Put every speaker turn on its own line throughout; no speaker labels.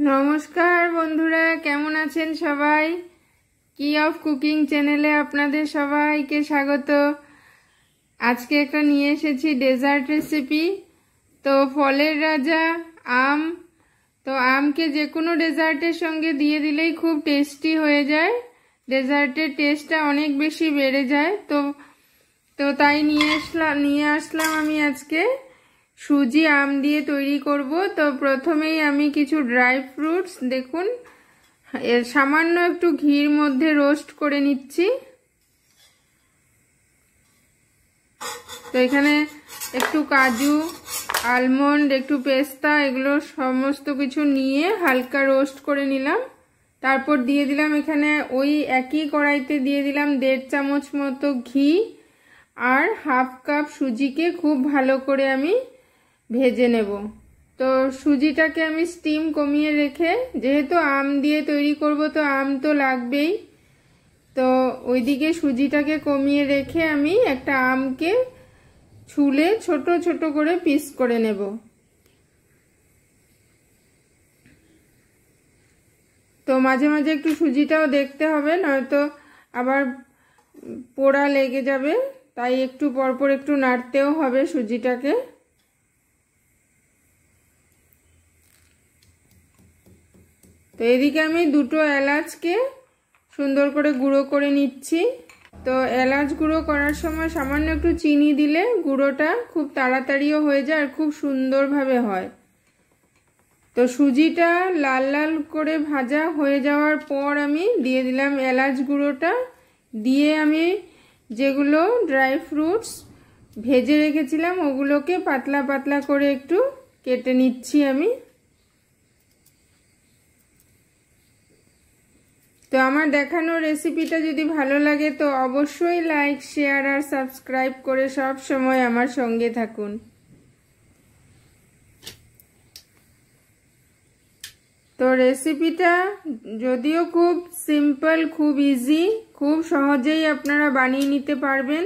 নমস্কার বন্ধুরা, কেমন আছেন সবাই? কি অফ কুকিং চ্যানেলে আপনাদের সবাইকে স্বাগত। আজকে একটা নিয়ে এসেছি ডেজার্ট রেসিপি। তো ফলের রাজা আম। তো আমকে যে কোনো ডেজার্টের সঙ্গে দিয়ে দিলেই খুব টেস্টি হয়ে যায়, ডেজার্টের টেস্টটা অনেক বেশি বেড়ে যায়। তো তাই নিয়ে আসলাম আমি আজকে সুজি আম দিয়ে তৈরি করব। তো প্রথমেই আমি কিছু ড্রাই ফ্রুটস দেখুন সামান্য একটু ঘির মধ্যে রোস্ট করে নিচ্ছি। তো এখানে একটু কাজু, আলমন্ড, একটু পেস্তা, এগুলো সমস্ত কিছু নিয়ে হালকা রোস্ট করে নিলাম। তারপর দিয়ে দিলাম এখানে ওই একই কড়াইতে দিয়ে দিলাম 1.5 চামচ মতো ঘি আর হাফ কাপ সুজিকে খুব ভালো করে আমি ভেজে নেব। তো সুজিটাকে আমি স্টিম কমিয়ে রেখে, যেহেতু আম দিয়ে তৈরি করব তো আম তো লাগবেই, তো ওইদিকে সুজিটাকে কমিয়ে রেখে আমি একটা আমকে ছুলে ছোট ছোট করে পিস করে নেব। তো মাঝে মাঝে একটু সুজিটাও দেখতে হবে, নয়তো আবার পোড়া লেগে যাবে, তাই একটু পরপর একটু নাড়তেও হবে সুজিটাকে। তো এদিকে আমি দুটো এলাচকে সুন্দর করে গুঁড়ো করে নিচ্ছি। তো এলাচ গুঁড়ো করার সময় সামান্য একটু চিনি দিলে গুঁড়োটা খুব তাড়াতাড়িও হয়ে যায় আর খুব সুন্দরভাবে হয়। তো সুজিটা লাল লাল করে ভাজা হয়ে যাওয়ার পর আমি দিয়ে দিলাম এলাচ গুঁড়োটা, দিয়ে আমি যেগুলো ড্রাই ফ্রুটস ভেজে রেখেছিলাম ওগুলোকে পাতলা পাতলা করে একটু কেটে নিচ্ছি আমি। তো আমার দেখানো রেসিপিটা যদি ভালো লাগে তো অবশ্যই লাইক, শেয়ার আর সাবস্ক্রাইব করে সব সময় আমার সঙ্গে থাকুন। তো রেসিপিটা যদিও খুব সিম্পল, খুব ইজি, খুব সহজেই আপনারা বানিয়ে নিতে পারবেন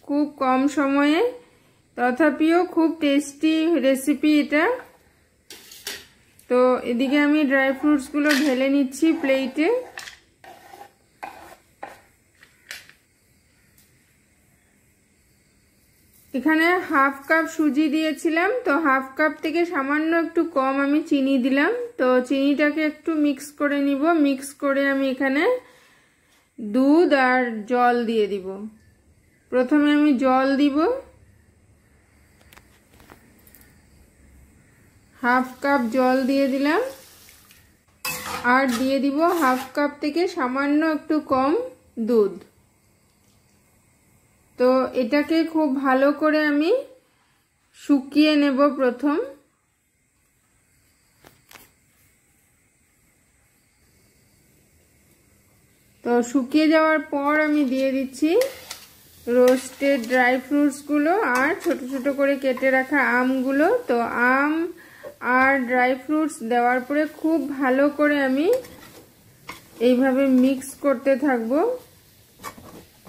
খুব কম সময়ে, তথাপিও খুব টেস্টি রেসিপি এটা। তো এদিকে আমি ড্রাই ফ্রুটসগুলো ঢেলে নিচ্ছি প্লেটে। এখানে হাফ কাপ সুজি দিয়েছিলাম, তো হাফ কাপ থেকে সামান্য একটু কম আমি চিনি দিলাম। তো চিনিটাকে একটু মিক্স করে নিব। মিক্স করে আমি এখানে দুধ আর জল দিয়ে দিব। প্রথমে আমি জল দিব, হাফ কাপ জল দিয়ে দিলাম, আর দিয়ে দিব হাফ কাপ থেকে সামান্য একটু কম দুধ। তো এটাকে খুব ভালো করে আমি শুকিয়ে নেব প্রথম। তো শুকিয়ে যাওয়ার পর আমি দিয়ে দিচ্ছি রোস্টেড ড্রাই ফ্রুটসগুলো আর ছোট ছোট করে কেটে রাখা আমগুলো। তো আম আর ড্রাই ফ্রুটস দেওয়ার পরে খুব ভালো করে আমি এইভাবে মিক্স করতে থাকবো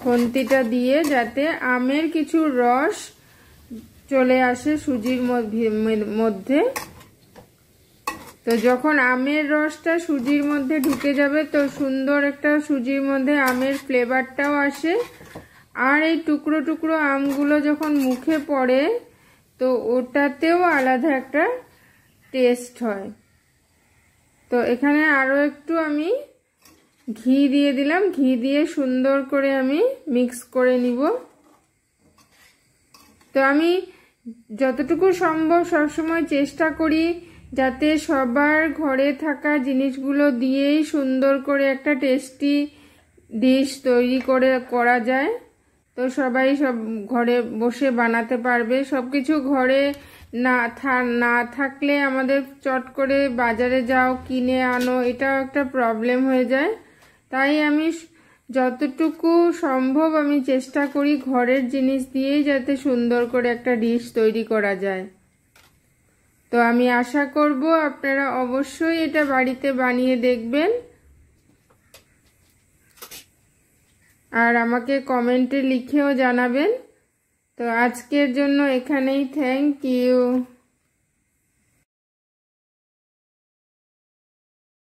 খুন্তিটা দিয়ে, যাতে আমের কিছু রস চলে আসে সুজির মধ্যে। তো যখন আমের রসটা সুজির মধ্যে ঢুকে যাবে তো সুন্দর একটা সুজির মধ্যে আমের ফ্লেভারটাও আসে, আর এই টুকরো টুকরো আমগুলো যখন মুখে পড়ে তো ওটাতেও আলাদা একটা টেস্ট হয়। তো এখানে আরো একটু আমি ঘি দিয়ে দিলাম, ঘি দিয়ে সুন্দর করে আমি মিক্স করে নিব। তো আমি যতটুকু সম্ভব সবসময় চেষ্টা করি যাতে সবার ঘরে থাকা জিনিসগুলো দিয়েই সুন্দর করে একটা টেস্টি ডিশ তৈরি করা যায়। তো সবাই সব ঘরে বসে বানাতে পারবে। সব কিছু ঘরে না থাকলে আমাদের চট করে বাজারে যাও, কিনে আনো, এটাও একটা প্রবলেম হয়ে যায়। তাই আমি যতটুকু সম্ভব আমি চেষ্টা করি ঘরের জিনিস দিয়েই যাতে সুন্দর করে একটা ডিশ তৈরি করা যায়। তো আমি আশা করব আপনারা অবশ্যই এটা বাড়িতে বানিয়ে দেখবেন আর আমাকে কমেন্টে লিখেও জানাবেন। তো আজকের জন্য এখানেই, থ্যাংক ইউ।